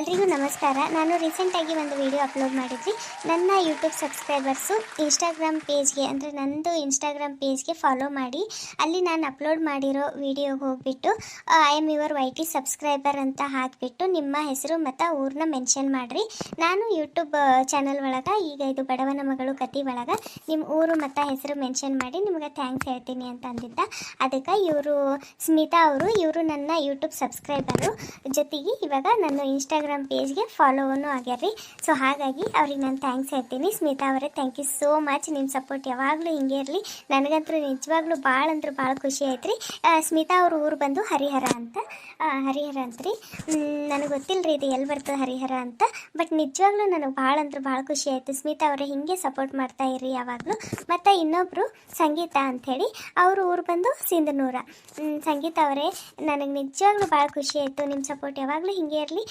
ಎಲ್ರಿಗೂ ನಮಸ್ಕಾರ. ನಾನು ರೀಸೆಂಟಾಗಿ ಒಂದು ವಿಡಿಯೋ ಅಪ್ಲೋಡ್ ಮಾಡಿದ್ವಿ. ನನ್ನ ಯೂಟ್ಯೂಬ್ ಸಬ್ಸ್ಕ್ರೈಬರ್ಸು ಇನ್ಸ್ಟಾಗ್ರಾಮ್ ಪೇಜ್ಗೆ ಅಂದರೆ ನನ್ನದು ಇನ್ಸ್ಟಾಗ್ರಾಮ್ ಪೇಜ್ಗೆ ಫಾಲೋ ಮಾಡಿ ಅಲ್ಲಿ ನಾನು ಅಪ್ಲೋಡ್ ಮಾಡಿರೋ ವಿಡಿಯೋಗೆ ಹೋಗಿಬಿಟ್ಟು I am your YT subscriber ಅಂತ ಹಾಕಿಬಿಟ್ಟು ನಿಮ್ಮ ಹೆಸರು ಮತ್ತು ಊರನ್ನ ಮೆನ್ಷನ್ ಮಾಡಿರಿ. ನಾನು ಯೂಟ್ಯೂಬ್ ಚಾನಲ್ ಒಳಗೆ ಈಗ ಇದು ಬಡವನ ಮಗಳು ಕತೆ ಒಳಗೆ ನಿಮ್ಮ ಊರು ಮತ್ತು ಹೆಸರು ಮೆನ್ಷನ್ ಮಾಡಿ ನಿಮಗೆ ಥ್ಯಾಂಕ್ಸ್ ಹೇಳ್ತೀನಿ ಅಂತ ಅಂದಿದ್ದ. ಅದಕ್ಕೆ ಇವರು ಸ್ಮಿತಾ ಅವರು ಇವರು ನನ್ನ ಯೂಟ್ಯೂಬ್ ಸಬ್ಸ್ಕ್ರೈಬರು, ಜೊತೆಗೆ ಇವಾಗ ನನ್ನ ಇನ್ಸ್ಟಾಗ್ರಾಮ್ ಪೇಜ್ಗೆ ಫಾಲೋವನ್ನು ಆಗ್ಯಾರ್ರಿ. ಸೊ ಹಾಗಾಗಿ ಅವ್ರಿಗೆ ನಾನು ಥ್ಯಾಂಕ್ಸ್ ಹೇಳ್ತೀನಿ. ಸ್ಮಿತಾ ಅವರೇ, ಥ್ಯಾಂಕ್ ಯು ಸೋ ಮಚ್. ನಿಮ್ಮ ಸಪೋರ್ಟ್ ಯಾವಾಗಲೂ ಹಿಂಗೆ ಇರಲಿ. ನನಗಂತೂ ನಿಜವಾಗ್ಲೂ ಭಾಳ ಅಂದ್ರೆ ಭಾಳ ಖುಷಿ ಆಯ್ತು ರೀ. ಸ್ಮಿತಾ ಅವ್ರ ಊರು ಬಂದು ಹರಿಹರ ಅಂತ ಅಂತ್ರಿ. ನನಗೆ ಗೊತ್ತಿಲ್ಲ ರೀ ಇದು ಎಲ್ಲಿ ಬರ್ತದೆ ಹರಿಹರ ಅಂತ, ಬಟ್ ನಿಜವಾಗ್ಲೂ ನನಗೆ ಭಾಳ ಅಂದ್ರೆ ಭಾಳ ಖುಷಿ ಆಯಿತು. ಸ್ಮಿತಾ ಅವರೇ ಹಿಂಗೆ ಸಪೋರ್ಟ್ ಮಾಡ್ತಾ ಇರ್ರಿ ಯಾವಾಗಲೂ. ಮತ್ತು ಇನ್ನೊಬ್ಬರು ಸಂಗೀತ ಅಂಥೇಳಿ ಅವ್ರ ಊರು ಬಂದು ಸಿಂಧನೂರ. ಸಂಗೀತ ಅವರೇ, ನನಗೆ ನಿಜವಾಗ್ಲೂ ಭಾಳ ಖುಷಿ ಆಯಿತು. ನಿಮ್ಮ ಸಪೋರ್ಟ್ ಯಾವಾಗಲೂ ಹಿಂಗೆ ಇರಲಿ.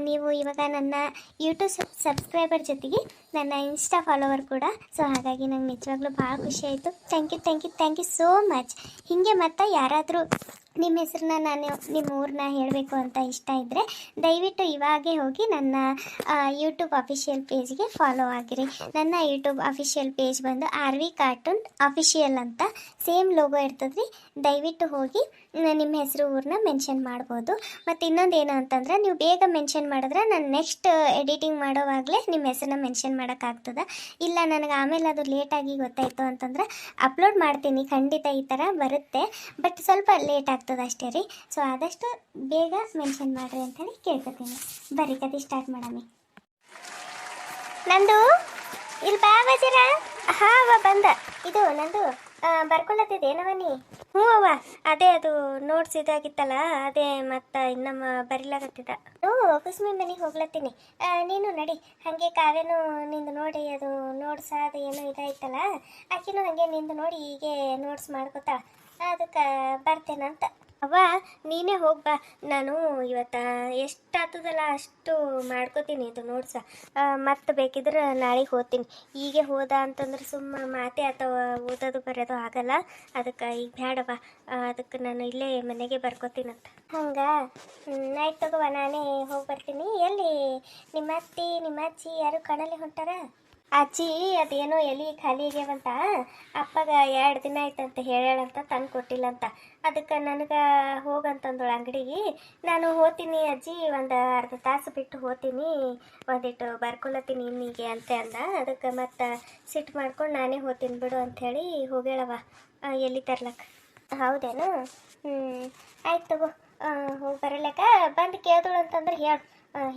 ನೀವು ಇವಾಗ ನನ್ನ ಯೂಟ್ಯೂಬ್ ಸಬ್ಸ್ಕ್ರೈಬರ್ ಜೊತೆಗೆ ನನ್ನ ಇನ್ಸ್ಟಾ ಫಾಲೋವರ್ ಕೂಡ. ಸೊ ಹಾಗಾಗಿ ನಂಗೆ ನಿಜವಾಗ್ಲೂ ಭಾಳ ಖುಷಿ ಆಯಿತು. Thank you so much. ಹೀಗೆ ಮತ್ತು ಯಾರಾದರೂ ನಿಮ್ಮ ಹೆಸರನ್ನ ನಾನು ನಿಮ್ಮ ಊರನ್ನ ಹೇಳಬೇಕು ಅಂತ ಇಷ್ಟ ಇದ್ದರೆ ದಯವಿಟ್ಟು ಇವಾಗೇ ಹೋಗಿ ನನ್ನ ಯೂಟ್ಯೂಬ್ ಅಫಿಷಿಯಲ್ ಪೇಜ್ಗೆ ಫಾಲೋ ಆಗಿರಿ. ನನ್ನ ಯೂಟ್ಯೂಬ್ ಅಫಿಷಿಯಲ್ ಪೇಜ್ ಬಂದು RV ಕಾರ್ಟೂನ್ ಅಫಿಷಿಯಲ್ ಅಂತ ಸೇಮ್ ಲೋಗೋ ಇರ್ತದೆ ರೀ. ದಯವಿಟ್ಟು ಹೋಗಿ ನಿಮ್ಮ ಹೆಸರು ಊರನ್ನ ಮೆನ್ಷನ್ ಮಾಡ್ಬೋದು. ಮತ್ತು ಇನ್ನೊಂದು ಏನು ಅಂತಂದ್ರೆ, ನೀವು ಬೇಗ ಮೆನ್ಷನ್ ಮಾಡಿದ್ರೆ ನಾನು ನೆಕ್ಸ್ಟ್ ಎಡಿಟಿಂಗ್ ಮಾಡೋವಾಗಲೇ ನಿಮ್ಮ ಹೆಸರನ್ನ ಮೆನ್ಷನ್ ಮಾಡೋಕ್ಕಾಗ್ತದೆ. ಇಲ್ಲ ನನಗೆ ಆಮೇಲೆ ಅದು ಲೇಟಾಗಿ ಗೊತ್ತಾಯಿತು ಅಂತಂದ್ರೆ ಅಪ್ಲೋಡ್ ಮಾಡ್ತೀನಿ, ಖಂಡಿತ ಈ ಥರ ಬರುತ್ತೆ, ಬಟ್ ಸ್ವಲ್ಪ ಲೇಟ್ ಆಗ್ತದೆ ಅಷ್ಟೇ ರೀ. ಸೊ ಆದಷ್ಟು ಬೇಗ ಮೆನ್ಷನ್ ಮಾಡಿರಿ ಅಂಥೇಳಿ ಕೇಳ್ಕೊತೀನಿ. ಬರ್ರಿ ಕತೆ ಸ್ಟಾರ್ಟ್ ಮಾಡಮ್ಮಿ. ನಂದು ಇಲ್ಲಿ ಬಾ ಬಜೀರ. ಹಾಂ ಅವ್ವ ಬಂದ. ಇದು ನಂದು ಬರ್ಕೊಳ್ಳತ್ತಿದ್ದೆ ಏನವನಿ? ಹ್ಞೂ ಅವ್ವ, ಅದೇ ಅದು ನೋಟ್ಸ್ ಇದಾಗಿತ್ತಲ್ಲ, ಅದೇ ಮತ್ತು ಇನ್ನಮ್ಮ ಬರಿಲಾಗತ್ತಿದ್ದ. ಕುಸುಮಿ ಮನೆಗೆ ಹೋಗ್ಲತ್ತೀನಿ. ನೀನು ನಡಿ, ಹಾಗೆ ಕಾವ್ಯನೂ ನಿಂದು ನೋಡಿ ಅದು ನೋಟ್ಸ್ ಅದು ಏನೋ ಇದಾಯ್ತಲ್ಲ, ಆಕಿನೂ ಹಾಗೆ ನಿಂದು ನೋಡಿ ಹೀಗೆ ನೋಟ್ಸ್ ಮಾಡ್ಕೋತಾಳ. ಅದಕ್ಕೆ ಬರ್ತೇನಂತ. ಅವ್ವ ನೀನೇ ಹೋಗ್ಬಾ, ನಾನು ಇವತ್ತು ಎಷ್ಟು ಆಗ್ತದಲ್ಲ ಅಷ್ಟು ಮಾಡ್ಕೋತೀನಿ ಇದು ನೋಟ್ಸ. ಮತ್ತು ಬೇಕಿದ್ರೆ ನಾಳೆಗೆ ಹೋಗ್ತೀನಿ. ಹೀಗೆ ಹೋದ ಅಂತಂದ್ರೆ ಸುಮ್ಮ ಮಾತೇ ಅಥವಾ ಓದೋದು ಬರೋದು ಆಗಲ್ಲ. ಅದಕ್ಕೆ ಈಗ ಬೇಡವ್ವ, ಅದಕ್ಕೆ ನಾನು ಇಲ್ಲೇ ಮನೆಗೆ ಬರ್ಕೋತೀನಂತ. ಹಂಗೆ ಆಯ್ತು ತಗೋವ, ನಾನೇ ಹೋಗಿ ಬರ್ತೀನಿ. ಎಲ್ಲಿ ನಿಮ್ಮ ಅತ್ತಿ ನಿಮ್ಮ ಅಜ್ಜಿ ಯಾರು ಕಣಲ್ಲಿ ಹೊಂಟಾರ? ಅಜ್ಜಿ ಅದೇನೋ ಎಲೆ ಖಾಲಿ ಆಗ್ಯಾವಂತ, ಅಪ್ಪಗ 2 ದಿನ ಆಯ್ತಂತ ಹೇಳಂತ, ತಂದು ಕೊಟ್ಟಿಲ್ಲಂತ. ಅದಕ್ಕೆ ನನಗೆ ಹೋಗಂತಂದಳು ಅಂಗಡಿಗೆ. ನಾನು ಹೋಗ್ತೀನಿ ಅಜ್ಜಿ, ಒಂದು ಅರ್ಧ ತಾಸು ಬಿಟ್ಟು ಹೋಗ್ತೀನಿ, ಒಂದಿಟ್ಟು ಬರ್ಕೊಳತ್ತೀನಿ ಇನ್ನೀಗೆ ಅಂತ ಅಂದ. ಅದಕ್ಕೆ ಮತ್ತು ಸಿಟ್ಟು ಮಾಡ್ಕೊಂಡು ನಾನೇ ಹೋಗ್ತೀನಿ ಬಿಡು ಅಂಥೇಳಿ ಹೋಗ್ಯಾಳವ ಎಲ್ಲಿ ತರ್ಲಕ್ಕ. ಹೌದೇನು? ಆಯ್ತು ತಗೋ, ಹೋಗಿ ಬರಲಕ್ಕ. ಬಂದು ಕೇಳಿದಳು ಅಂತಂದ್ರೆ ಹೇಳು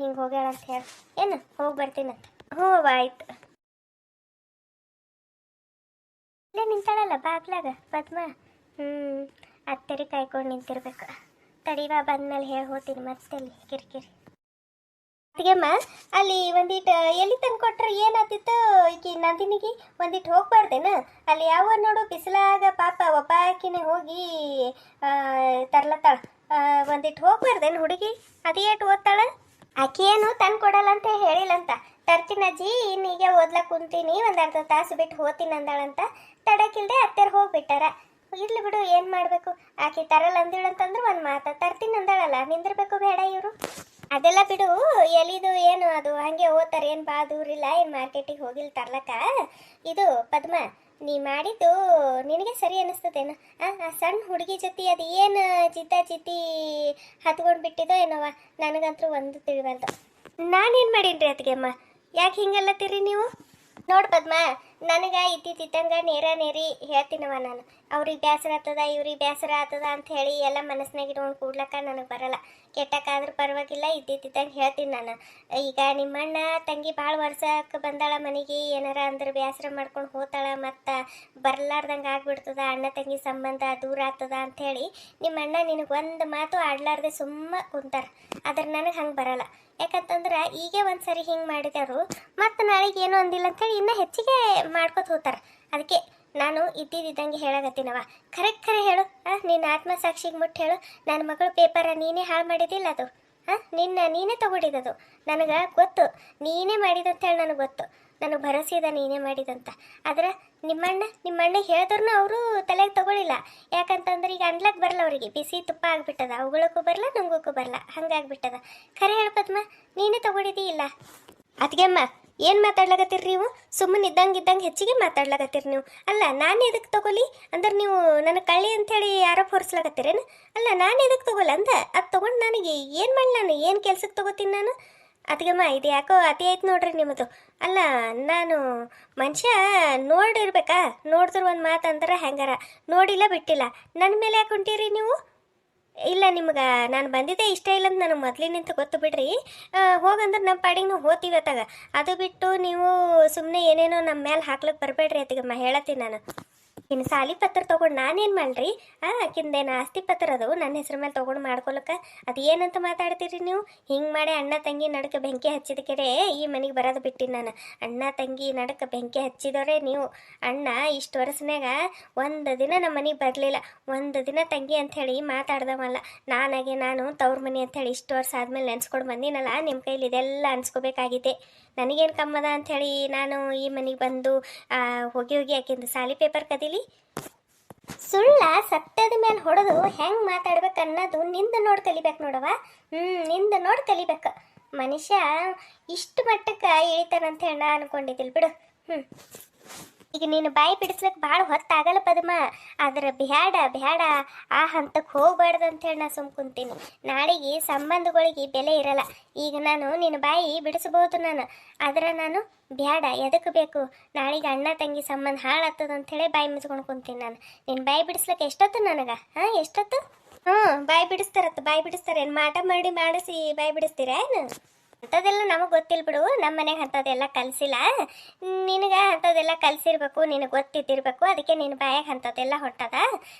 ಹಿಂಗೆ ಹೋಗ್ಯಾಳ ಅಂತ ಹೇಳು. ಏನು ಹೋಗಿ ಬರ್ತೀನಂತ. ಹ್ಞೂ ಆಯ್ತು. ಇಲ್ಲೇ ನಿಂತಾಳಲ್ಲ ಬಾಗ್ಲಾಗ ಪದ್ಮ. ಅತ್ತರಿ ಕಾಯ್ಕೊಂಡು ನಿಂತಿರ್ಬೇಕು. ತಡಿವಾ, ಬಂದ್ಮೇಲೆ ಹೇಳಿ ಹೋಗ್ತೀನಿ ಮತ್ತೆಲ್ಲಿ ಕಿರಿಕಿರಿ. ಅತ್ತಿಗೆಮ್ಮ, ಅಲ್ಲಿ ಒಂದಿಟ್ಟು ಎಲ್ಲಿ ತಂದು ಕೊಟ್ರೆ ಏನಾಗ್ತಿತ್ತು? ಈಕಿ ನಂದಿನಿಗೆ ಒಂದಿಟ್ಟು ಹೋಗ್ಬಾರ್ದೇನ? ಅಲ್ಲಿ ಯಾವ ನೋಡು ಬಿಸಿಲಾಗ ಪಾಪ ಒಬ್ಬಾಕಿನೇ ಹೋಗಿ ತರ್ಲತ್ತಾಳ. ಒಂದಿಟ್ಟು ಹೋಗ್ಬಾರ್ದೇನು ಹುಡುಗಿ? ಅದೇಟು ಓದ್ತಾಳ? ಆಕೆ ಏನು ತಂದು ಕೊಡಲ್ಲ ಅಂತ ಹೇಳಿಲ್ಲಂತ. ತರ್ತೀನಿ ಅಜ್ಜಿ, ಇನ್ನೀಗೆ ಓದ್ಲಕ್ಕೆ ಕುಂತೀನಿ, ಒಂದು ಅರ್ಧ ತಾಸು ಬಿಟ್ಟು ಹೋಗ್ತೀನಿ ಅಂದಾಳಂತ. ತಡಕಿಲ್ದೆ ಅತ್ತೆರು ಹೋಗ್ಬಿಟ್ಟಾರ. ಇರ್ಲಿ ಬಿಡು, ಏನು ಮಾಡಬೇಕು? ಆಕೆ ತರಲ್ಲ ಅಂದಿಳಂತಂದ್ರೆ ಒಂದು ಮಾತು, ತರ್ತೀನಿ ಅಂದಾಳಲ್ಲ, ನಿಂದಿರ್ಬೇಕು ಬೇಡ ಇವರು? ಅದೆಲ್ಲ ಬಿಡು. ಎಲ್ಲಿದು ಏನು ಅದು ಹಂಗೆ ಓದ್ತಾರೆ, ಏನು ಭಾಳ ದೂರಿಲ್ಲ, ಏನು ಮಾರ್ಕೆಟಿಗೆ ಹೋಗಿಲ್ಲ ತರ್ಲಕ್ಕ. ಇದು ಪದ್ಮ, ನೀ ಮಾಡಿದ್ದು ನಿನಗೆ ಸರಿ ಅನ್ನಿಸ್ತದೇನು? ಆ ಸಣ್ಣ ಹುಡುಗಿ ಜೊತೆ ಅದು ಏನು ಜಿದ್ದಿ ಹತ್ಕೊಂಡು ಬಿಟ್ಟಿದೋ ಏನೋವ, ನನಗಂತೂ ಒಂದು ತಿಳಿವಲ್ದು. ನಾನೇನು ಮಾಡೀನಿ ರೀ ಅತ್ತಿಗೆಮ್ಮ? ಯಾಕೆ ಹಿಂಗಲ್ಲತ್ತೀರಿ ನೀವು? ನೋಡು ಪದ್ಮ, ನನಗೆ ಇದ್ದಿದ್ದಂಗೆ ನೇರಿ ಹೇಳ್ತೀನವ ನಾನು. ಅವ್ರಿಗೆ ಬೇಸರ ಆಗ್ತದ, ಇವ್ರಿಗೆ ಬೇಸರ ಆಗ್ತದ ಅಂತ ಹೇಳಿ ಎಲ್ಲ ಮನಸ್ಸಿನಾಗ ಇಟ್ಕೊಂಡು ಕೂಡ್ಲಕ್ಕ ನನಗೆ ಬರಲ್ಲ. ಕೆಟ್ಟಕ್ಕಾದ್ರೂ ಪರವಾಗಿಲ್ಲ, ಇದ್ದಿದ್ದಂಗೆ ಹೇಳ್ತೀನಿ ನಾನು. ಈಗ ನಿಮ್ಮಣ್ಣ ತಂಗಿ ಭಾಳ ವರ್ಷಕ್ಕೆ ಬಂದಾಳ ಮನೆಗೆ, ಏನಾರ ಅಂದ್ರೆ ಬೇಸರ ಮಾಡ್ಕೊಂಡು ಹೋತಾಳ, ಮತ್ತು ಬರ್ಲಾರ್ದಂಗೆ ಆಗ್ಬಿಡ್ತದ, ಅಣ್ಣ ತಂಗಿ ಸಂಬಂಧ ದೂರ ಆಗ್ತದ ಅಂಥೇಳಿ ನಿಮ್ಮಣ್ಣ ನಿನಗೆ ಒಂದು ಮಾತು ಆಡ್ಲಾರ್ದೆ ಸುಮ್ಮ ಕುಂತಾರ. ಆದ್ರೆ ನನಗೆ ಹಂಗೆ ಬರಲ್ಲ. ಯಾಕಂತಂದ್ರೆ ಈಗೇ ಒಂದು ಸರಿ ಹಿಂಗೆ ಮಾಡಿದವರು ಮತ್ತು ನಾಳೆಗೆ ಏನೂ ಅಂದಿಲ್ಲ ಅಂಥೇಳಿ ಇನ್ನೂ ಹೆಚ್ಚಿಗೆ ಮಾಡ್ಕೊತ ಹೋಗ್ತಾರೆ. ಅದಕ್ಕೆ ನಾನು ಇದ್ದಿದ್ದಂಗೆ ಹೇಳಕತ್ತೀನವ. ಖರೆ ಹೇಳು, ನಿನ್ನ ಆತ್ಮಸಾಕ್ಷಿಗೆ ಮುಟ್ಟು ಹೇಳು, ನನ್ನ ಮಗಳು ಪೇಪರ ನೀನೇ ಹಾಳು ಮಾಡಿದ್ದಿಲ್ಲ ಅದು. ಹಾಂ ನೀನೇ ತಗೊಂಡಿದ್ದದು. ನನಗೆ ಗೊತ್ತು ನೀನೇ ಮಾಡಿದಂತ ಹೇಳಿ ನನಗೆ ಗೊತ್ತು. ನನಗೆ ಭರವಸೆ ಇದೆ ನೀನೇ ಮಾಡಿದಂತ. ಆದ್ರೆ ನಿಮ್ಮಣ್ಣ ಹೇಳಿದ್ರು ಅವರು ತಲೆಗೆ ತಗೊಳ್ಳಿಲ್ಲ. ಯಾಕಂತಂದ್ರೆ ಈಗ ಅನ್ಲಕ್ಕೆ ಬರಲ್ಲ ಅವರಿಗೆ, ಬಿಸಿ ತುಪ್ಪ ಆಗ್ಬಿಟ್ಟದ, ಅವುಗಳಕ್ಕೂ ಬರಲ್ಲ ನಂಗೋಕ್ಕೂ ಬರಲ್ಲ, ಹಂಗಾಗ್ಬಿಟ್ಟದ. ಖರೆ ಹೇಳ್ಪದ್ಮ, ನೀನೇ ತಗೊಂಡಿದ್ದೀ ಇಲ್ಲ? ಅದಕ್ಕೆಮ್ಮ ಏನು ಮಾತಾಡ್ಲಾಗತ್ತೀರಿ ನೀವು? ಸುಮ್ಮನೆ ಇದ್ದಂಗೆ ಹೆಚ್ಚಿಗೆ ಮಾತಾಡ್ಲಾಗತ್ತೀರಿ ನೀವು. ಅಲ್ಲ ನಾನು ಎದಕ್ಕೆ ತಗೊಲಿ ಅಂದ್ರೆ ನೀವು ನನಗೆ ಕಳ್ಳಿ ಅಂಥೇಳಿ ಆರೋಪ ಹೊರಿಸ್ಲಾಗತ್ತೀರೇನು? ಅಲ್ಲ ನಾನು ಎದಕ್ಕೆ ತಗೊಲ್ಲ ಅಂದ, ಅದು ತೊಗೊಂಡು ನನಗೆ ಏನು ಮಾಡಿ, ನಾನು ಏನು ಕೆಲ್ಸಕ್ಕೆ ತಗೋತೀನಿ ನಾನು? ಅದಕ್ಕೆಮ್ಮ ಇದು ಯಾಕೋ ಅತಿ ಆಯ್ತು ನೋಡ್ರಿ ನಿಮ್ಮದು. ಅಲ್ಲ ನಾನು ಮನುಷ್ಯ ನೋಡಿರ್ಬೇಕಾ? ನೋಡಿದ್ರು ಒಂದು ಮಾತು ಅಂದ್ರೆ ಹೆಂಗಾರ, ನೋಡಿಲ್ಲ ಬಿಟ್ಟಿಲ್ಲ, ನನ್ನ ಮೇಲೆ ಯಾಕೆ ಹೊಂಟೀರಿ ನೀವು? ಇಲ್ಲ ನಿಮ್ಗೆ ನಾನು ಬಂದಿದ್ದೆ ಇಷ್ಟ ಇಲ್ಲ ಅಂತ ನನಗೆ ಮೊದಲಿನಿಂದ ಗೊತ್ತು ಬಿಡ್ರಿ. ಹೋಗಂದ್ರೆ ನಮ್ಮ ಪಾಡಿಗೆ ನಾವು ಹೋಗ್ತೀವಿ ಅತ್ತಾಗ. ಅದು ಬಿಟ್ಟು ನೀವು ಸುಮ್ಮನೆ ಏನೇನೋ ನಮ್ಮ ಮೇಲೆ ಹಾಕ್ಲಿಕ್ಕೆ ಬರಬೇಡ್ರಿ ಅತ್ತಿಗಮ್ಮ, ಹೇಳತ್ತೀನಿ ನಾನು. ಇನ್ನು ಸಾಲಿ ಪತ್ರ ತೊಗೊಂಡು ನಾನೇನು ಮಾಡ್ರಿ? ಆಕಿಂದೇನು ಆಸ್ತಿ ಪತ್ರ ಅದು ನನ್ನ ಹೆಸ್ರ ಮೇಲೆ ತೊಗೊಂಡು ಮಾಡ್ಕೊಳಕ್ಕೆ? ಅದು ಏನಂತ ಮಾತಾಡ್ತೀರಿ ನೀವು? ಹಿಂಗೆ ಮಾಡಿ ಅಣ್ಣ ತಂಗಿ ನಡಕ್ಕೆ ಬೆಂಕಿ ಹಚ್ಚಿದಕ್ಕೆ ಈ ಮನೆಗೆ ಬರೋದು ಬಿಟ್ಟಿನಿ ನಾನು. ಅಣ್ಣ ತಂಗಿ ನಡಕ್ಕೆ ಬೆಂಕಿ ಹಚ್ಚಿದವರೇ ನೀವು. ಅಣ್ಣ ಇಷ್ಟು ವರ್ಷನಾಗ ಒಂದು ದಿನ ನಮ್ಮ ಮನೆಗೆ ಬರಲಿಲ್ಲ, ಒಂದು ದಿನ ತಂಗಿ ಅಂಥೇಳಿ ಮಾತಾಡ್ದವಲ್ಲ. ನಾನು ತವ್ರ ಮನೆ ಅಂಥೇಳಿ ಇಷ್ಟು ವರ್ಷ ಆದಮೇಲೆ ನೆನ್ಸ್ಕೊಂಡು ಬಂದಿನಲ್ಲ, ನಿಮ್ಮ ಕೈಲಿ ಇದೆಲ್ಲ ಅನ್ಸ್ಕೋಬೇಕಾಗಿದೆ. ನನಗೇನು ಕಮ್ಮದ ಅಂಥೇಳಿ ನಾನು ಈ ಮನೆಗೆ ಬಂದು ಹೋಗಿ ಆಕಿಂದು ಸಾಲಿ ಪೇಪರ್ ಕದೀಲಿ? ಸುಳ್ಳ ಸತ್ಯದ ಮೇಲೆ ಹೊಡೆದು ಹೆಂಗೆ ಮಾತಾಡ್ಬೇಕು ಅನ್ನೋದು ನಿಂದ ನೋಡಿ ಕಲಿಬೇಕು ನೋಡವ. ನಿಂದ ನೋಡಿ ಕಲಿಬೇಕು. ಮನುಷ್ಯ ಇಷ್ಟು ಮಟ್ಟಕ್ಕೆ ಇಳಿತಾನಂತ ಹೇಳಿ ನಾ ಅನ್ಕೊಂಡಿದ್ದಿಲ್ಲ ಬಿಡು. ಈಗ ನೀನು ಬಾಯಿ ಬಿಡಿಸ್ಲಿಕ್ಕೆ ಭಾಳ ಹೊತ್ತಾಗಲ್ಲ ಪದ್ಮ. ಆದ್ರೆ ಬ್ಯಾಡ ಆ ಹಂತಕ್ಕೆ ಹೋಗ್ಬಾರ್ದು ಅಂತೇಳಿ ನಾ ಸುಮ್ ಕುಂತೀನಿ. ನಾಳೆಗೆ ಸಂಬಂಧಗಳಿಗೆ ಬೆಲೆ ಇರಲ್ಲ. ಈಗ ನಾನು ನಿನ್ನ ಬಾಯಿ ಬಿಡಿಸ್ಬೋದು ನಾನು, ಆದ್ರೆ ನಾನು ಬ್ಯಾಡ, ಎದಕ್ಕೆ ಬೇಕು? ನಾಳೆಗೆ ಅಣ್ಣ ತಂಗಿ ಸಂಬಂಧ ಹಾಳಾಗ್ತದ ಅಂಥೇಳಿ ಬಾಯಿ ಮುಚ್ಕೊಂಡು ಕುಂತೀನಿ ನಾನು. ನಿನ್ನ ಬಾಯಿ ಬಿಡಿಸ್ಲಿಕ್ಕೆ ಎಷ್ಟೊತ್ತು ನನಗೆ? ಎಷ್ಟೊತ್ತು? ಬಾಯಿ ಬಿಡಿಸ್ತಾರೆ. ಏನು ಮಾಟ ಮಾಡಿಸಿ ಬಾಯಿ ಬಿಡಿಸ್ತೀರಾ ಏನು? ಅಂಥದ್ದೆಲ್ಲ ನಮಗೆ ಗೊತ್ತಿಲ್ಲ ಬಿಡು. ನಮ್ಮ ಮನೆಗೆ ಅಂಥದ್ದೆಲ್ಲ ಕಲಿಸಿಲ್ಲ. ನಿನಗೆ ಅಂಥದ್ದೆಲ್ಲ ಕಲಿಸಿರ್ಬೇಕು, ನಿನಗೆ ಗೊತ್ತಿದ್ದಿರ್ಬೇಕು. ಅದಕ್ಕೆ ನಿನ್ನ ಬಾಯಾಗ ಅಂಥದ್ದೆಲ್ಲ ಹೊಟ್ಟದ.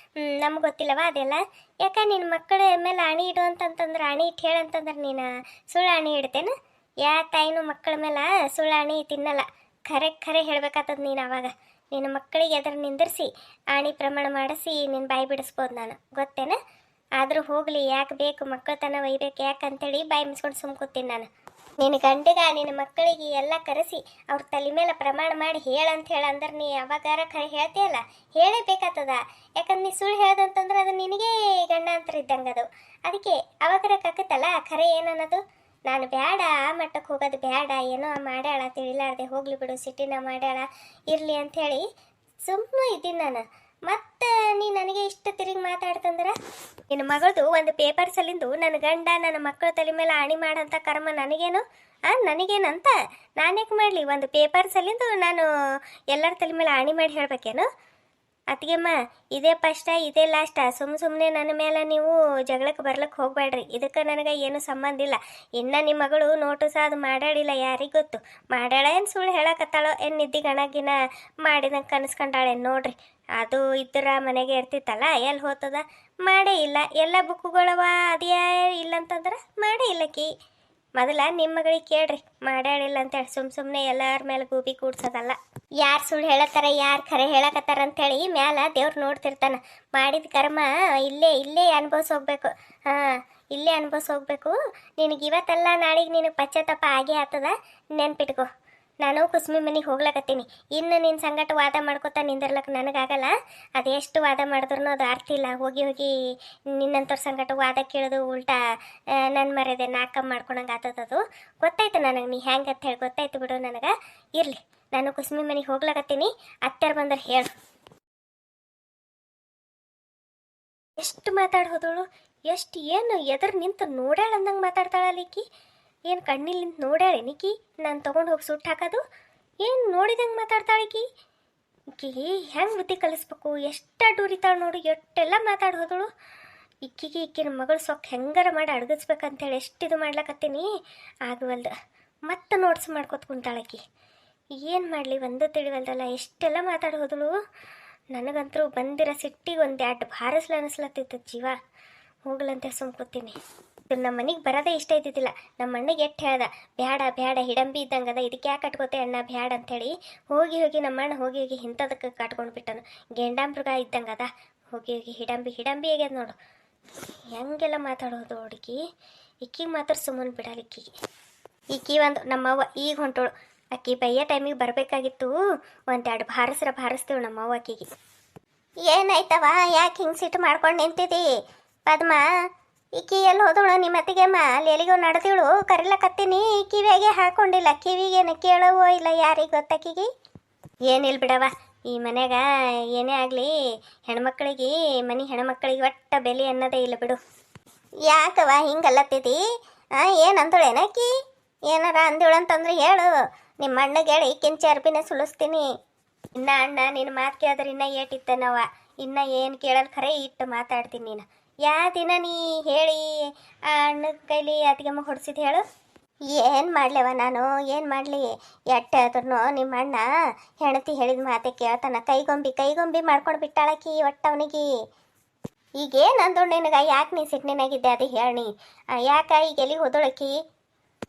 ನಮ್ಗೆ ಗೊತ್ತಿಲ್ಲವ ಅದೆಲ್ಲ. ಯಾಕೆ ನಿನ್ನ ಮಕ್ಕಳ ಮೇಲೆ ಆಣಿ ಇಡು ಅಂತಂತಂದ್ರೆ, ಆಣಿ ಇಟ್ಟು ಹೇಳಂತಂದ್ರೆ ನೀನು ಸುಳ್ಳು ಆಣಿ ಇಡ್ತೇನೆ? ಯಾ ತಾಯಿನೂ ಮಕ್ಕಳ ಮೇಲೆ ಸುಳ್ಳು ಆಣಿ ತಿನ್ನಲ್ಲ. ಖರೆ ಹೇಳ್ಬೇಕಾಗ್ತದ ನೀನು. ಅವಾಗ ನಿನ್ನ ಮಕ್ಕಳಿಗೆ ಎದುರು ನಿಂದಿರಿಸಿ ಆಣಿ ಪ್ರಮಾಣ ಮಾಡಿಸಿ ನಿನ್ನ ಬಾಯಿ ಬಿಡಿಸ್ಬೋದು ನಾನು, ಗೊತ್ತೇನ? ಆದರೂ ಹೋಗಲಿ, ಯಾಕೆ ಬೇಕು ಮಕ್ಕಳತನ ಒಯ್ಬೇಕು ಯಾಕಂತೇಳಿ ಬಾಯಿ ಮುಚ್ಕೊಂಡು ಸುಮ್ಕೋತೀನಿ ನಾನು. ನಿನ್ನ ಗಂಡಗ ನಿನ್ನ ಮಕ್ಕಳಿಗೆ ಎಲ್ಲ ಕರೆಸಿ ಅವ್ರ ತಲೆ ಮೇಲೆ ಪ್ರಮಾಣ ಮಾಡಿ ಹೇಳಂತ ಅಂದ್ರೆ ನೀ ಯಾವಾಗಾರ ಖರೆ ಹೇಳ್ತೀಯಲ್ಲ, ಹೇಳೇಬೇಕಾಗ್ತದ. ಯಾಕಂದ್ರೆ ನೀ ಸುಳ್ಳು ಹೇಳ್ದಂತಂದ್ರೆ ಅದು ನಿನಗೇ ಗಂಡಾಂತರ ಇದ್ದಂಗೆ ಅದು. ಅದಕ್ಕೆ ಅವಾಗಾರ ಕಕ್ಕತ್ತಲ್ಲ ಖರೆ ಏನನ್ನೋದು. ನಾನು ಬ್ಯಾಡ, ಆ ಮಟ್ಟಕ್ಕೆ ಹೋಗೋದು ಬ್ಯಾಡ, ಏನೋ ಮಾಡ್ಯಾಳ ತಿಳಿಲಾರ್ದೆ ಹೋಗ್ಲಿ ಬಿಡು, ಸಿಟಿನ ಮಾಡ್ಯಾಳ ಇರಲಿ ಅಂಥೇಳಿ ಸುಮ್ಮನೆ ಇದ್ದೀನಿ ನಾನು. ಮತ್ತೆ ನೀ ನನಗೆ ಇಷ್ಟ ತಿರುಗಿ ಮಾತಾಡ್ತಂದ್ರೆ ನಿನ್ನ ಮಗಳದು ಒಂದು ಪೇಪರ್ ಸಲಿಂದು ನನ್ನ ಗಂಡ ನನ್ನ ಮಕ್ಕಳ ತಲೆ ಮೇಲೆ ಆಣಿ ಮಾಡಂತ ಕರ್ಮ ನನಗೇನು? ನನಗೇನಂತ? ನಾನ್ಯಾಕೆ ಮಾಡಲಿ? ಒಂದು ಪೇಪರ್ ಸಲಿಂದು ನಾನು ಎಲ್ಲರ ತಲೆ ಮೇಲೆ ಆಣಿ ಮಾಡಿ ಹೇಳ್ಬೇಕೇನು? ಅತ್ತಿಗೆಮ್ಮ ಇದೇ ಫಸ್ಟ ಇದೇ ಲಾಸ್ಟ. ಸುಮ್ಮನೆ ನನ್ನ ಮೇಲೆ ನೀವು ಜಗಳಕ್ಕೆ ಬರ್ಲಿಕ್ಕೆ ಹೋಗ್ಬೇಡ್ರಿ. ಇದಕ್ಕೆ ನನಗೆ ಏನು ಸಂಬಂಧ ಇಲ್ಲ. ಇನ್ನು ನಿಮ್ಮ ಮಗಳು ನೋಟಿಸ್ ಅದು ಮಾಡಾಡಿಲ್ಲ, ಯಾರಿಗೆ ಗೊತ್ತು? ಮಾಡ್ಯಾಳ ಏನು ಸುಳ್ಳು ಹೇಳಕತ್ತಾಳೋ ಏನು ನಿದ್ದೆ ಗಣಗಿನ ಮಾಡಿದಂಗೆ ಕನಸ್ಕೊಂಡಾಳೇನು ನೋಡ್ರಿ. ಅದು ಇದ್ರ ಮನೆಗೆ ಇರ್ತಿತ್ತಲ್ಲ, ಎಲ್ಲಿ ಹೋಗ್ತದ? ಮಾಡೇ ಇಲ್ಲ. ಎಲ್ಲ ಬುಕ್ಕುಗಳವ ಅದೇ ಇಲ್ಲಂತಂದ್ರೆ ಮಾಡೇ ಇಲ್ಲಕಿ. ಮೊದಲ ನಿಮ್ಮ ಮಗಳಿಗೆ ಕೇಳ್ರಿ ಮಾಡ್ಯಾಳಿಲ್ಲ ಅಂತೇಳಿ. ಸುಮ್ಮನೆ ಎಲ್ಲರ ಮೇಲೆ ಗೂಬಿ ಕೂಡ್ಸೋದಲ್ಲ. ಯಾರು ಸುಳ್ಳು ಹೇಳತ್ತಾರ ಯಾರು ಖರೆ ಹೇಳಕತ್ತಾರ ಅಂಥೇಳಿ ಮ್ಯಾಲ ದೇವ್ರು ನೋಡ್ತಿರ್ತಾನೆ. ಮಾಡಿದ ಕರ್ಮ ಇಲ್ಲೇ ಅನುಭವಿಸೋಗ್ಬೇಕು. ಇಲ್ಲೇ ಅನುಭವಿಸೋಗ್ಬೇಕು. ನಿನಗೆ ಇವತ್ತಲ್ಲ ನಾಳೆಗೆ ನಿನಗೆ ಪಶ್ಚಾತ್ತಾಪ ಆಗೇ ಆಗ್ತದ, ನೆನ್ಪಿಟ್ಕೋ. ನಾನು ಕುಸ್ಮಿ ಮನೆಗೆ ಹೋಗ್ಲಕತ್ತೀನಿ. ಇನ್ನು ನಿನ್ನ ಸಂಗಟ ವಾದ ಮಾಡ್ಕೊತಾ ನಿಂದಿರ್ಲಕ್ಕೆ ನನಗಾಗಲ್ಲ. ಅದೆಷ್ಟು ವಾದ ಮಾಡಿದ್ರು ಅದು ಅರ್ಥ ಇಲ್ಲ. ಹೋಗಿ ನಿನ್ನಂಥವ್ರ ಸಂಗಟ ವಾದ ಕೇಳೋದು ಉಲ್ಟಾ ನನ್ನ ಮರ್ಯಾದೆ ನಾಕ ಮಾಡ್ಕೊಳಂಗೆ ಆಗ್ತದದು. ಗೊತ್ತಾಯ್ತು ನನಗೆ ನೀ ಹೆಂಗೆ ಅಂತ ಹೇಳಿ ಗೊತ್ತಾಯ್ತು ಬಿಡು ನನಗೆ. ಇರಲಿ, ನಾನು ಕುಸ್ಮಿ ಮನೆಗೆ ಹೋಗ್ಲಕತ್ತೀನಿ. ಅತ್ತೆರ್ ಬಂದ್ರೆ ಹೇಳು. ಎಷ್ಟು ಮಾತಾಡೋದಳು, ಎಷ್ಟು ಏನು ಎದುರು ನಿಂತು ನೋಡ್ಯಾಳ ಅಂದಂಗೆ ಮಾತಾಡ್ತಾಳಲ್ಲಿಕ್ಕಿ. ಏನು ಕಣ್ಣಿಲ್ ನಿಂತು ನೋಡ್ಯಾಳೆ ನಿಕ್ಕಿ ನಾನು ತೊಗೊಂಡು ಹೋಗಿ ಸುಟ್ಟು ಹಾಕೋದು? ಏನು ನೋಡಿದಂಗೆ ಮಾತಾಡ್ತಾಳಿಕಿ. ಈಕಿ ಹೆಂಗೆ ಬುದ್ಧಿ ಕಲಿಸ್ಬೇಕು? ಎಷ್ಟು ಡೂರಿತಾಳು ನೋಡು, ಎಷ್ಟೆಲ್ಲ ಮಾತಾಡೋದಳು. ಈಕಿನ ಮಗಳು ಸೊಕ್ಕ ಹೆಂಗಾರ ಮಾಡಿ ಅಡ್ಗಿಸ್ಬೇಕಂತೇಳಿ ಎಷ್ಟಿದು ಮಾಡ್ಲಕತ್ತೀನಿ, ಆಗವಲ್ದು. ಮತ್ತೆ ನೋಟ್ಸ್ ಮಾಡ್ಕೊತ ಕುಂತಾಳಕಿ. ಏನು ಮಾಡಲಿ ಒಂದು ತಿಳಿವಲ್ದಲ್ಲ, ಎಷ್ಟೆಲ್ಲ ಮಾತಾಡೋದಳು. ನನಗಂತರೂ ಬಂದಿರೋ ಸಿಟ್ಟಿಗೆ ಒಂದು ಎರಡು ಅನಿಸ್ಲತ್ತಿತ್ತು ಜೀವ. ಹೋಗ್ಲಂತೆ ಸುಮ್ಕೋತೀನಿ. ನಮ್ಮ ಮನೆಗೆ ಬರೋದೇ ಇಷ್ಟ ಇದ್ದಿದ್ದಿಲ್ಲ. ನಮ್ಮ ಅಣ್ಣಗೆ ಎಷ್ಟು ಹೇಳ್ದ, ಬ್ಯಾಡ ಹಿಡಂಬಿ ಇದ್ದಂಗದ, ಇದಕ್ಕೆ ಯಾಕೆ ಕಟ್ಕೋತೆ ಅಣ್ಣ ಬ್ಯಾಡ ಅಂಥೇಳಿ. ಹೋಗಿ ನಮ್ಮ ಅಣ್ಣ ಹೋಗಿ ಇಂಥದಕ್ಕೆ ಕಟ್ಕೊಂಡು ಬಿಟ್ಟನು. ಗೆಂಡಾಮೃಗ ಇದ್ದಂಗದ. ಹೋಗಿ ಹಿಡಂಬಿ ಆಗ್ಯದ ನೋಡು. ಹೆಂಗೆಲ್ಲ ಮಾತಾಡೋದು ಹುಡುಗಿ. ಈಕಿಗೆ ಮಾತ್ರ ಸುಮ್ಮನೆ ಬಿಡಲ್ಲ ಈಕಿ ಒಂದು ನಮ್ಮವ್ವ ಈಗ ಹೊಂಟೋಳು. ಅಕ್ಕಿ ಬೈಯ ಟೈಮಿಗೆ ಬರಬೇಕಾಗಿತ್ತು. ಒಂದೆರಡು ಭಾರಿಸ್ತೇವೆ ನಮ್ಮವ್ವ ಆಕಿಗೆ. ಏನಾಯ್ತವ, ಯಾಕೆ ಹಿಂಗೆ ಸಿಟ್ಟು ಮಾಡ್ಕೊಂಡು ನಿಂತಿದ್ದಿ ಪದ್ಮ? ಈಕಿ ಎಲ್ಲಿ ಹೋದಳು ನಿಮ್ಮ ಅತ್ತಿಗೆಮ್ಮ? ಅಲ್ಲಿ ಎಲ್ಲಿಗೋ ನಡೆದಿಳು, ಕರಿಲಕತ್ತೀನಿ, ಕಿವಿಯಾಗೆ ಹಾಕೊಂಡಿಲ್ಲ. ಕಿವಿಗೇನು ಕೇಳವೋ ಇಲ್ಲ, ಯಾರಿಗೆ ಗೊತ್ತಾಕಿಗೆ? ಏನಿಲ್ಲ ಬಿಡವ, ಈ ಮನ್ಯಾಗ ಏನೇ ಆಗಲಿ ಹೆಣ್ಮಕ್ಳಿಗೆ, ಮನೆ ಹೆಣ್ಮಕ್ಳಿಗೆ ಒಟ್ಟ ಬೆಲೆ ಅನ್ನೋದೇ ಇಲ್ಲ ಬಿಡು. ಯಾಕವ ಹಿಂಗಲ್ಲತ್ತಿದ್ದಿ? ಏನು ಅಂದಳೇನಕ್ಕಿ? ಏನಾರ ಅಂದಳಂತಂದ್ರೆ ಹೇಳು, ನಿಮ್ಮ ಅಣ್ಣಗೆ ಹೇಳಿ ಈಕಿನ ಚರ್ಬಿನ ಸುಲಿಸ್ತೀನಿ. ಇನ್ನ ಅಣ್ಣ ನಿನ್ನ ಮಾತು ಕೇಳಿದ್ರೆ ಇನ್ನ ಏಟಿತ್ತನವ, ಇನ್ನ ಏನು ಕೇಳಲ್ ಖರೆ ಇಟ್ಟು ಮಾತಾಡ್ತೀನಿ. ನೀನು ಯಾವ ದಿನ ನೀ ಹೇಳಿ ಆ ಅಣ್ಣನ ಕೈಲಿ ಅತ್ತಿಗೆಮ್ಮ ಹೊಡ್ಸಿದ್ ಹೇಳು? ಏನು ಮಾಡ್ಲವ ನಾನು, ಏನು ಮಾಡಲಿ? ಎಟ್ಟಾದ್ರೂ ನಿಮ್ಮ ಅಣ್ಣ ಹೆಣತಿ ಹೇಳಿದ ಮಾತೆ ಕೇಳ್ತಾನ. ಕೈಗೊಂಬಿ ಮಾಡ್ಕೊಂಡು ಬಿಟ್ಟಾಳಕಿ ಒಟ್ಟು ಅವನಿಗೆ. ಈಗೇನು ಅಂದು ನಿನಗೆ? ಯಾಕೆ ನೀ ಸಿಟ್ಟಿನಾಗಿದ್ದೆ ಅದು ಹೇಳಿ. ಯಾಕೆ ಈಗ ಎಲ್ಲಿಗೆ ಹೋದಳಕಿ?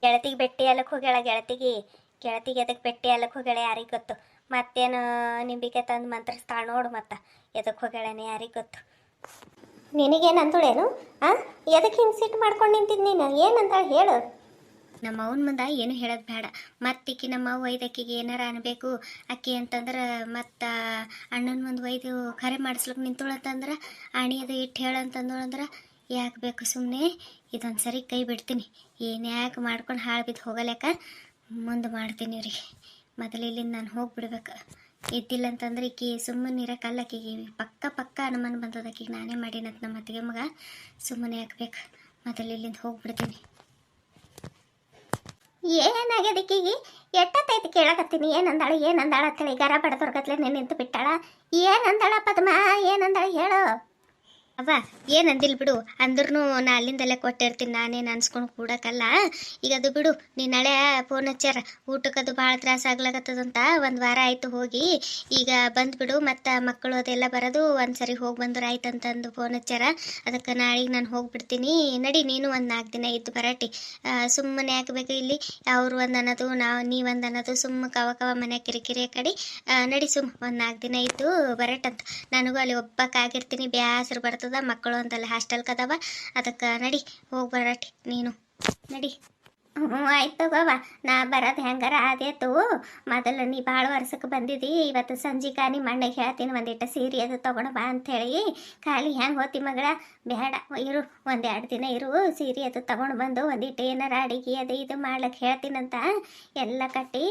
ಗೆಳತಿಗೆ ಭೇಟಿ ಅಲ್ಲಕ್ಕೆ ಹೋಗ್ಯಾಳ. ಗೆಳತಿಗೆ ಅದಕ್ಕೆ ಭೇಟಿ ಅಲ್ಲಕ್ಕೆ ಹೋಗ್ಯಾಳ ಯಾರಿಗೆ ಗೊತ್ತು? ಮತ್ತೇನು ನಿಂಬಿಕೆ ತಂದು ಮಂತ್ರಿಸ್ತಾಳ ನೋಡು. ಮತ್ತು ಎದಕ್ಕೆ ಹೋಗ್ಯಾಳನೆ ಯಾರಿಗೆ ಗೊತ್ತು? ನಿನಗೇನು ಅಂದಳೇನು? ಎದಕ್ಕೆ ಹಿಂಗೆ ಸಿಟ್ಟು ಮಾಡ್ಕೊಂಡು ನಿಂತಿದ್ದು ನೀನು? ಏನಂತ ಹೇಳು? ನಮ್ಮ ಅವನ ಮುಂದೆ ಏನು ಹೇಳೋದು ಬೇಡ. ಮತ್ತಿಕ್ಕಿ ನಮ್ಮ ಅವ್ವ ಒಯ್ದಕ್ಕಿಗೆ ಏನಾರ ಅನ್ಬೇಕು ಅಕ್ಕಿ ಅಂತಂದ್ರೆ, ಮತ್ತು ಅಣ್ಣನ ಮುಂದೆ ಒಯ್ದು ಕರೆ ಮಾಡಿಸ್ಲಿಕ್ಕೆ ನಿಂತೋಳಂತಂದ್ರೆ, ಆಣಿಯದು ಇಟ್ಟು ಹೇಳಂತಂದೋಳಂದ್ರೆ ಯಾಕೆ ಬೇಕು ಸುಮ್ಮನೆ? ಇದೊಂದು ಸರಿ ಕೈ ಬಿಡ್ತೀನಿ. ಏನು ಯಾಕೆ ಮಾಡ್ಕೊಂಡು ಹಾಳು ಬಿದ್ದು ಹೋಗಲೇಕ ಮುಂದೆ ಮಾಡ್ತೀನಿ ಇವ್ರಿಗೆ. ಮೊದಲು ಇಲ್ಲಿಂದ ನಾನು ಹೋಗಿಬಿಡ್ಬೇಕು. ಇದ್ದಿಲ್ಲ ಅಂತಂದ್ರೆ ಈಕಿ ಸುಮ್ಮನೆ ಇರೋಕ್ಕಲ್ಲ. ಆಕಿಗೆ ಪಕ್ಕ ಅನುಮಾನ ಬಂದದ. ಆಕಿಗೆ ನಾನೇ ಮಾಡೀನಂತ ನಮ್ಮ ಅತ್ತಿಗೆ ಮಗ. ಸುಮ್ಮನೆ ಹಾಕ್ಬೇಕು. ಮೊದಲು ಇಲ್ಲಿಂದ ಹೋಗ್ಬಿಡ್ತೀನಿ. ಏನಾಗ್ಯದ ಈಕಿಗೆ? ಎಟ್ಟತ್ತೈತಿ ಕೇಳಕತ್ತೀನಿ. ಏನಂದಾಳ ಅಂತೇಳಿ ಗರ ಬಡದೊರ್ಗತ್ಲೆ ನಿಂತು ಬಿಟ್ಟಾಳ. ಏನಂದಾಳ ಪದ್ಮ? ಏನಂದಾಳ ಹೇಳು? ಅವ್ವ ಏನಂದಿಲ್ಲ ಬಿಡು. ಅಂದ್ರೂ ನಾ ಅಲ್ಲಿಂದಲ್ಲೇ ಕೊಟ್ಟಿರ್ತೀನಿ. ನಾನೇನು ಅನ್ಸ್ಕೊಂಡು ಕೂಡಕ್ಕಲ್ಲ. ಈಗ ಅದು ಬಿಡು. ನೀನು ನಾಳೆ ಫೋನ್ ಹಚ್ಚಾರ ಊಟಕ್ಕದು ಭಾಳ ತ್ರಾಸ ಆಗ್ಲಾಗತ್ತದಂತ. ಒಂದು ವಾರ ಆಯಿತು ಹೋಗಿ. ಈಗ ಬಂದುಬಿಡು. ಮತ್ತು ಮಕ್ಕಳು ಅದೆಲ್ಲ ಬರೋದು ಒಂದು ಸರಿ ಹೋಗಿ ಬಂದ್ರೆ ಆಯ್ತು ಅಂತಂದು ಫೋನ್ ಹಚ್ಚಾರ. ಅದಕ್ಕೆ ನಾಳೆಗೆ ನಾನು ಹೋಗಿಬಿಡ್ತೀನಿ. ನಡಿ ನೀನು ಒಂದು 4 ದಿನ ಇದ್ದು ಬರಾಟಿ. ಸುಮ್ಮನೆ ಹಾಕಬೇಕು ಇಲ್ಲಿ. ಅವರು ಒಂದು ಅನ್ನೋದು ನೀವು ಒಂದು ಅನ್ನೋದು ಸುಮ್ಮ ಕವ ಮನೆ ಕಿರಿಕಿರಿ ಕಡೆ. ನಡಿ ಸುಮ್ಮ ಒಂದು 4 ದಿನ ಇದ್ದು ಬರಟಂತ. ನನಗೂ ಅಲ್ಲಿ ಒಬ್ಬಕ್ಕಾಗಿರ್ತೀನಿ. ಬ್ಯಾಸರು ಬರ್ತದೆ. ಮಕ್ಕಳು ಅಂತಲ್ಲ ಹಾಸ್ಟೆಲ್ ಕದವ. ಅದಕ್ಕೆ ನಡಿ ಹೋಗಿ ಬರಾಟಿ ನೀನು. ನಡಿ. ಆಯ್ತು ಗೋವ, ನಾ ಬರೋದು ಹೆಂಗಾರ ಆದೇತು. ಮೊದಲು ನೀ ಭಾಳ ವರ್ಷಕ್ಕೆ ಬಂದಿದ್ದಿ. ಇವತ್ತು ಸಂಜಿಕ ನಿಮ್ಮ ಅಣ್ಣಗೆ ಹೇಳ್ತೀನಿ ಒಂದಿಟ್ಟು ಸೀರೆ ಅದು ತೊಗೊಂಡು ಬಾ ಅಂಥೇಳಿ. ಖಾಲಿ ಹೆಂಗೆ ಹೋತಿ ಮಗಳ? ಬೇಡ ಇರು, 1-2 ದಿನ ಇರು. ಸೀರೆ ಅದು ತೊಗೊಂಡು ಬಂದು ಒಂದಿಟ್ಟು ಏನಾರ ಅಡಿಗೆ ಅದು ಇದು ಮಾಡ್ಲಿಕ್ಕೆ ಹೇಳ್ತೀನಂತ. ಎಲ್ಲ ಕಟ್ಟಿ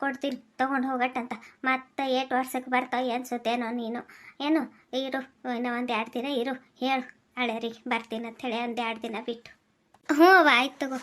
ಕೊಡ್ತೀನಿ, ತೊಗೊಂಡು ಹೋಗಟ್ಟಂತ. ಮತ್ತು 8 ವರ್ಷಕ್ಕೆ ಬರ್ತಾವೆ ಅನ್ಸುತ್ತೇನೋ ನೀನು. ಏನು ಇರು, ಇನ್ನೂ 1-2 ದಿನ ಇರು. ಹೇಳು ಹಳೆಯರಿಗೆ ಬರ್ತೀನಿ ಅಂಥೇಳಿ 1-2 ದಿನ ಬಿಟ್ಟು. ಹ್ಞೂ ಅವ ಆಯ್ತು ತಗೋ.